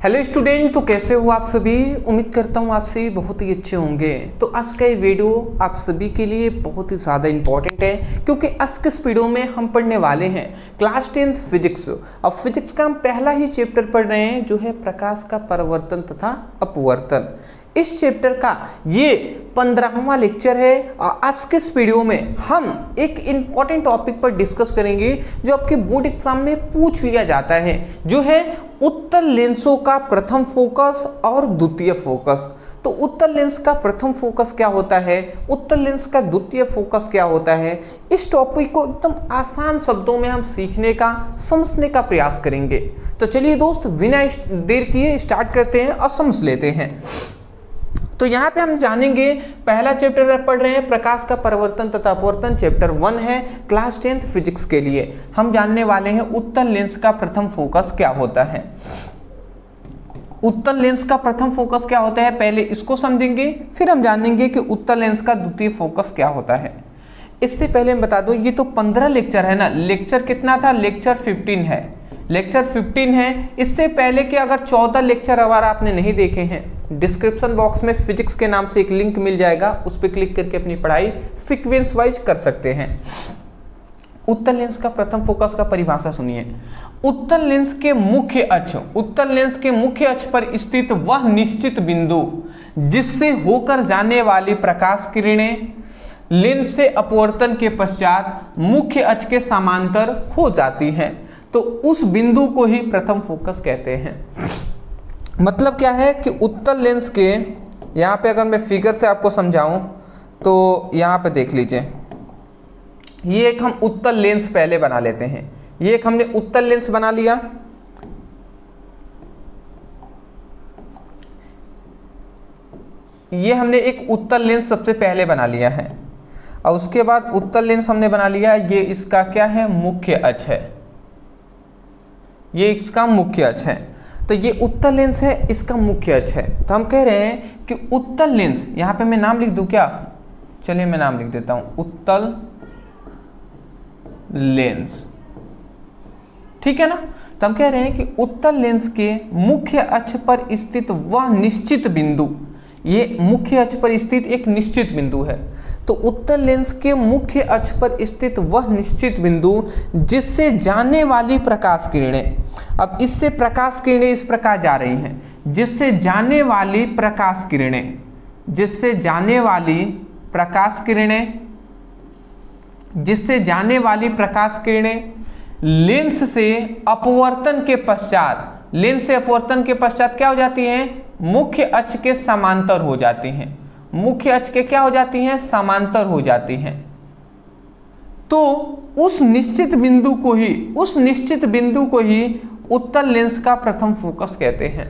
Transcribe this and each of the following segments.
Hello student, तो कैसे हो आप सभी। उम्मीद करता हूँ आप सभी बहुत ही अच्छे होंगे। तो आज का ये वीडियो आप सभी के लिए बहुत ही ज़्यादा इंपॉर्टेंट है, क्योंकि आज के इस वीडियो में हम पढ़ने वाले हैं क्लास 10th फिजिक्स। अब फिजिक्स का हम पहला ही चैप्टर पढ़ रहे हैं, जो है प्रकाश का परावर्तन तथा अपवर्तन। इस चैप्टर का ये 15वां लेक्चर है। आज के इस वीडियो में हम एक इम्पॉर्टेंट टॉपिक पर डिस्कस करेंगे, जो आपके बोर्ड एग्जाम में पूछ लिया जाता है, जो है उत्तल लेंसों का प्रथम फोकस और द्वितीय फोकस। तो उत्तल लेंस का प्रथम फोकस क्या होता है, उत्तल लेंस का द्वितीय फोकस क्या होता है, इस टॉपिक को एकदम आसान शब्दों में हम सीखने का, समझने का प्रयास करेंगे। तो चलिए दोस्त, बिना देर किए स्टार्ट करते हैं और समझ लेते हैं। तो यहाँ पे हम जानेंगे, पहला चैप्टर पढ़ रहे हैं प्रकाश का परावर्तन तथा अपवर्तन, चैप्टर 1 है क्लास 10th फिजिक्स के लिए। हम जानने वाले हैं उत्तल लेंस का प्रथम फोकस क्या होता है। उत्तल लेंस का प्रथम फोकस क्या होता है, पहले इसको समझेंगे, फिर हम जानेंगे कि उत्तल लेंस का द्वितीय फोकस क्या होता है। इससे पहले मैं बता दूं, ये तो 15 लेक्चर है ना। लेक्चर कितना था, लेक्चर 15 है, लेक्चर 15 है। इससे पहले के अगर 14 लेक्चर अगर आपने नहीं देखे हैं, डिस्क्रिप्शन बॉक्स में फिजिक्स के नाम से एक लिंक मिल जाएगा, उस पर क्लिक करके अपनी पढ़ाई सीक्वेंस वाइज कर सकते हैं। उत्तल लेंस का प्रथम फोकस का परिभाषा सुनिए। उत्तल लेंस के मुख्य अक्ष, उत्तल लेंस के मुख्य अक्ष पर स्थित वह निश्चित बिंदु जिससे होकर जाने वाली प्रकाश किरणें लेंस से अपवर्तन के पश्चात मुख्य अक्ष के समांतर हो जाती हैं, तो उस बिंदु को ही प्रथम फोकस कहते हैं। मतलब क्या है कि उत्तल लेंस के, यहाँ पे अगर मैं फिगर से आपको समझाऊं तो यहाँ पे देख लीजिए, ये एक हम उत्तल लेंस पहले बना लेते हैं। ये एक हमने उत्तल लेंस बना लिया। ये हमने एक उत्तल लेंस सबसे पहले बना लिया है, और उसके बाद उत्तल लेंस हमने बना लिया, ये इसका क्या है, मुख्य अक्ष है, ये इसका मुख्य अक्ष है। तो ये उत्तल लेंस है, इसका मुख्य अक्ष है। तो हम कह रहे हैं कि उत्तल लेंस, यहाँ पे मैं नाम लिख दूं क्या, चलिए मैं नाम लिख देता हूं, उत्तल लेंस, ठीक है ना। तो हम कह रहे हैं कि उत्तल लेंस के मुख्य अक्ष पर स्थित वह निश्चित बिंदु, ये मुख्य अक्ष पर स्थित एक निश्चित बिंदु है। तो उत्तल लेंस के मुख्य अक्ष पर स्थित वह निश्चित बिंदु जिससे जाने वाली प्रकाश किरणें, अब इससे प्रकाश किरणें इस प्रकार जा रही हैं, जिससे जाने वाली प्रकाश किरणें, जिससे जाने वाली प्रकाश किरणें, जिससे जाने वाली प्रकाश किरणें लेंस से अपवर्तन के पश्चात, लेंस से अपवर्तन के पश्चात क्या हो जाती हैं, मुख्य अक्ष के समांतर हो जाती हैं। मुख्य अक्ष के क्या हो जाती हैं, समांतर हो जाती हैं। तो उस निश्चित बिंदु को ही, उस निश्चित बिंदु को ही उत्तल लेंस का प्रथम फोकस कहते हैं।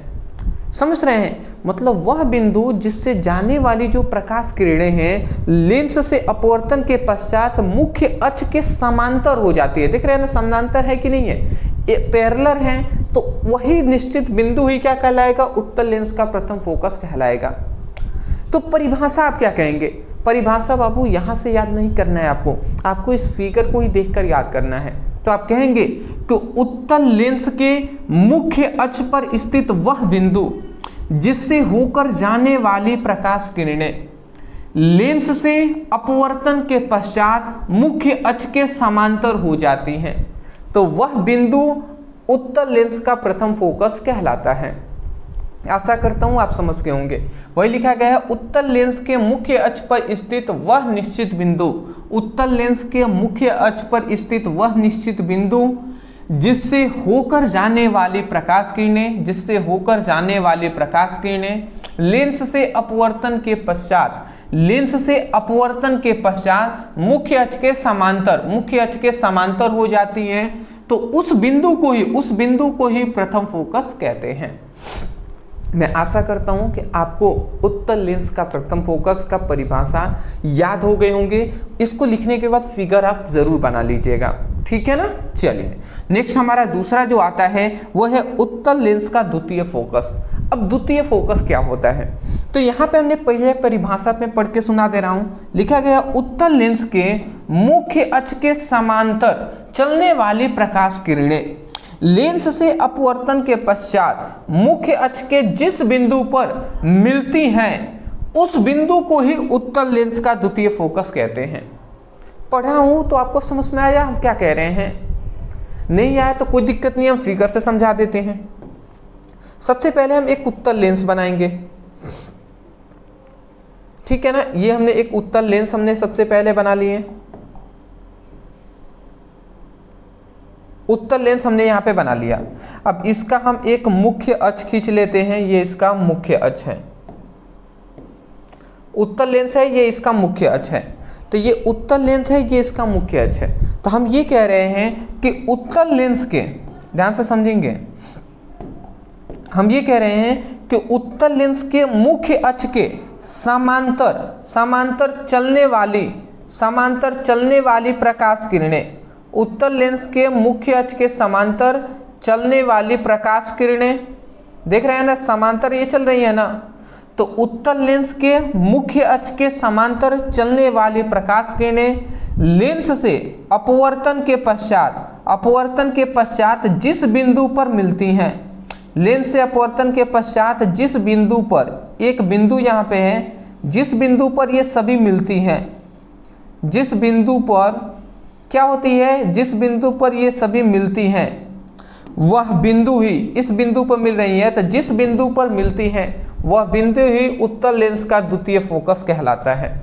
समझ रहे हैं, मतलब वह बिंदु जिससे जाने वाली जो प्रकाश किरणें हैं लेंस से अपवर्तन के पश्चात मुख्य अक्ष के समांतर हो जाती है। देख रहे हैं ना, समांतर है कि नहीं है, ये पैरेलल है, तो वही निश्चित बिंदु ही क्या कहलाएगा, उत्तल लेंस का प्रथम फोकस कहलाएगा। तो परिभाषा आप क्या कहेंगे, परिभाषा बाबू यहां से याद नहीं करना है, आपको इस फिगर को ही देखकर याद करना है। तो आप कहेंगे कि उत्तल लेंस के मुख्य अक्ष पर स्थित वह बिंदु जिससे होकर जाने वाली प्रकाश किरणें लेंस से अपवर्तन के पश्चात मुख्य अक्ष के समांतर हो जाती हैं, तो वह बिंदु उत्तल लेंस का प्रथम फोकस कहलाता है। आशा करता हूं आप समझ गए होंगे। वही लिखा गया है, उत्तल लेंस के मुख्य अक्ष पर स्थित वह निश्चित बिंदु, उत्तल लेंस के मुख्य अक्ष पर स्थित वह निश्चित बिंदु जिससे होकर जाने वाली प्रकाश किरणें, जिससे होकर जाने वाली प्रकाश किरणें लेंस से अपवर्तन के पश्चात, लेंस से अपवर्तन के पश्चात मुख्य अक्ष के समांतर, मुख्य अक्ष के समांतर हो जाती है, तो उस बिंदु को ही, उस बिंदु को ही प्रथम फोकस कहते हैं। मैं आशा करता हूं कि आपको उत्तल लेंस का प्रथम फोकस का परिभाषा याद हो गए होंगे। इसको लिखने के बाद फिगर आप जरूर बना लीजिएगा, ठीक है ना। चलिए नेक्स्ट हमारा दूसरा जो आता है वो है उत्तल लेंस का द्वितीय फोकस। अब द्वितीय फोकस क्या होता है, तो यहाँ पे हमने पहले परिभाषा में पढ़ के सुना दे रहा हूँ। लिखा गया, उत्तल लेंस के मुख्य अक्ष के समांतर चलने वाली प्रकाश किरणें लेंस से अपवर्तन के पश्चात मुख्य अक्ष के जिस बिंदु पर मिलती हैं उस बिंदु को ही उत्तल लेंस का द्वितीय फोकस कहते हैं। पढ़ा हूं तो आपको समझ में आया हम क्या कह रहे हैं? नहीं आया तो कोई दिक्कत नहीं, हम फिगर से समझा देते हैं। सबसे पहले हम एक उत्तल लेंस बनाएंगे, ठीक है ना। ये हमने एक उत्तल लेंस हमने सबसे पहले बना लिए, उत्तल लेंस हमने यहां पे बना लिया। अब इसका हम एक मुख्य अक्ष खींच लेते हैं, ये इसका मुख्य अक्ष है। उत्तल लेंस है, ये इसका मुख्य अक्ष है। तो ये उत्तल लेंस है, ये इसका मुख्य अक्ष है। तो हम ये कह रहे हैं कि उत्तल लेंस के, ध्यान से समझेंगे, हम ये कह रहे हैं कि उत्तल लेंस के मुख्य अक्ष के समांतर चलने वाली प्रकाश किरणें, उत्तल लेंस के मुख्य अक्ष के समांतर चलने वाली प्रकाश किरणें, देख रहे हैं ना, समांतर ये चल रही है ना। तो उत्तल लेंस के मुख्य अक्ष के समांतर चलने वाली प्रकाश किरणें लेंस से अपवर्तन के पश्चात जिस बिंदु पर मिलती हैं, लेंस से अपवर्तन के पश्चात जिस बिंदु पर, एक बिंदु यहाँ पे है, जिस बिंदु पर ये सभी मिलती हैं, जिस बिंदु पर क्या होती है, जिस बिंदु पर ये सभी मिलती हैं वह बिंदु ही, इस बिंदु पर मिल रही है तो जिस बिंदु पर मिलती हैं वह बिंदु ही उत्तल लेंस का द्वितीय फोकस कहलाता है।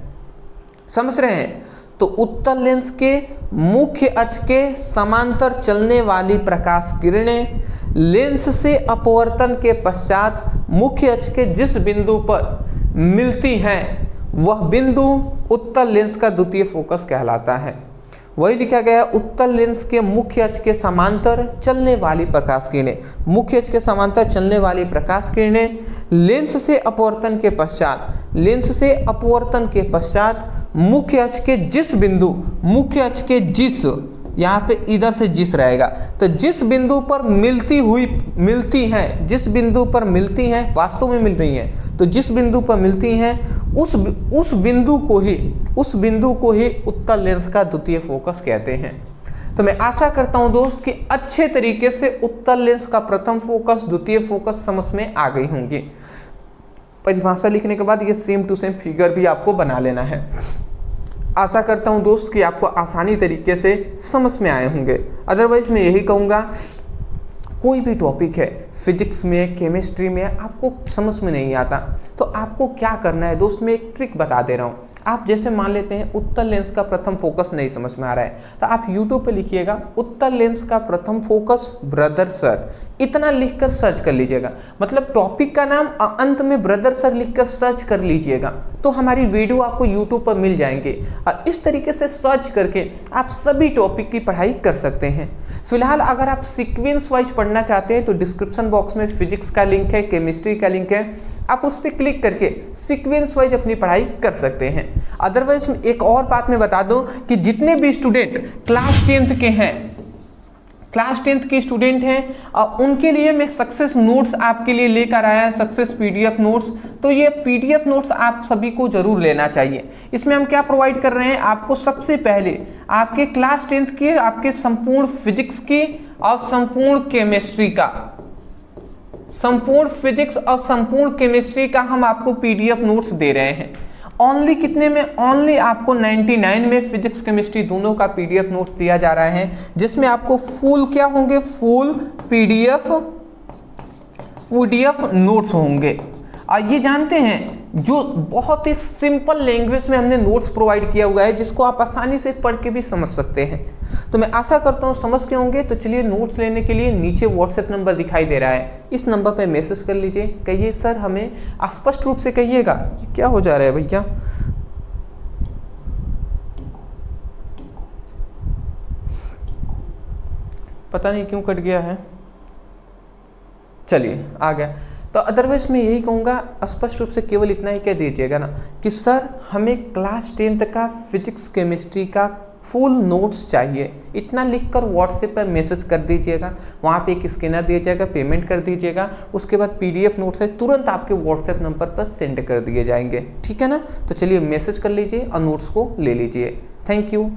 समझ रहे हैं? तो उत्तल लेंस के मुख्य अक्ष के समांतर चलने वाली प्रकाश किरणें लेंस से अपवर्तन के पश्चात मुख्य अक्ष के जिस बिंदु पर मिलती हैं वह बिंदु उत्तल लेंस का द्वितीय फोकस कहलाता है। वही लिखा गया, उत्तल लेंस के मुख्य अक्ष के समांतर चलने वाली प्रकाश किरणें, मुख्य अक्ष के समांतर चलने वाली प्रकाश किरणें लेंस से अपवर्तन के पश्चात मुख्य अक्ष के जिस बिंदु, मुख्य अक्ष के जिस, यहाँ पे इधर से जिस रहेगा, तो जिस बिंदु पर मिलती हैं, जिस बिंदु पर मिलती हैं, वास्तव में मिल रही हैं, तो जिस बिंदु पर मिलती हैं उस बिंदु को ही उत्तल लेंस का द्वितीय फोकस कहते हैं। तो मैं आशा करता हूं दोस्त कि अच्छे तरीके से उत्तल लेंस का प्रथम फोकस, द्वितीय फोकस समझ में आ गई होंगी। परिभाषा लिखने के बाद ये सेम टू सेम फिगर भी आपको बना लेना है। आशा करता हूं दोस्त कि आपको आसानी तरीके से समझ में आए होंगे। अदरवाइज मैं यही कहूँगा, कोई भी टॉपिक है फिजिक्स में, केमिस्ट्री में आपको समझ में नहीं आता तो आपको क्या करना है दोस्त, मैं एक ट्रिक बता दे रहा हूँ। आप जैसे मान लेते हैं उत्तल लेंस का प्रथम फोकस नहीं समझ में आ रहा है तो आप YouTube पे लिखिएगा उत्तल लेंस का प्रथम फोकस ब्रदर सर, इतना लिखकर सर्च कर लीजिएगा। मतलब टॉपिक का नाम अंत में ब्रदर सर लिखकर सर्च कर लीजिएगा तो हमारी वीडियो आपको YouTube पर मिल जाएंगे और इस तरीके से सर्च करके आप सभी टॉपिक की पढ़ाई कर सकते हैं। फिलहाल अगर आप सीक्वेंस वाइज पढ़ना चाहते हैं तो डिस्क्रिप्शन बॉक्स में फिजिक्स का लिंक है, केमिस्ट्री का लिंक है, आप उस पर क्लिक करके सीक्वेंस वाइज अपनी पढ़ाई कर सकते हैं। अदरवाइज एक और बात मैं बता दूं कि जितने भी स्टूडेंट क्लास 10th के हैं, क्लास 10th के स्टूडेंट हैं और उनके लिए मैं सक्सेस नोट्स आपके लिए लेकर आया है, सक्सेस पीडीएफ नोट्स। तो ये पीडीएफ नोट्स आप सभी को जरूर लेना चाहिए। इसमें हम क्या प्रोवाइड कर रहे हैं, आपको सबसे पहले आपके क्लास 10th के आपके संपूर्ण फिजिक्स की और संपूर्ण केमिस्ट्री का, संपूर्ण फिजिक्स और संपूर्ण केमिस्ट्री का हम आपको पीडीएफ नोट्स दे रहे हैं। ओनली कितने में, ओनली आपको 99 में फिजिक्स केमिस्ट्री दोनों का पीडीएफ नोट दिया जा रहा है, जिसमें आपको फुल क्या होंगे, फुल पीडीएफ नोट्स होंगे। और ये जानते हैं जो बहुत ही सिंपल लैंग्वेज में हमने नोट्स प्रोवाइड किया हुआ है जिसको आप आसानी से पढ़ के भी समझ सकते हैं। तो मैं आशा करता हूँ समझ के होंगे। तो चलिए नोट्स लेने के लिए नीचे व्हाट्सएप नंबर दिखाई दे रहा है, इस नंबर पर मैसेज कर लीजिए। कहिए सर हमें स्पष्ट रूप से कहिएगा, क्या हो जा रहा है भैया, पता नहीं क्यों कट गया है, चलिए आ गया। तो अदरवाइज मैं यही कहूँगा, स्पष्ट रूप से केवल इतना ही कह दीजिएगा ना कि सर हमें क्लास 10th का फिजिक्स केमिस्ट्री का फुल नोट्स चाहिए, इतना लिखकर व्हाट्सएप पर मैसेज कर दीजिएगा। वहाँ पे एक स्कैनर दिया जाएगा, पेमेंट कर दीजिएगा, उसके बाद पीडीएफ नोट्स है तुरंत आपके व्हाट्सएप नंबर पर सेंड कर दिए जाएंगे, ठीक है ना। तो चलिए मैसेज कर लीजिए और नोट्स को ले लीजिए। Thank you.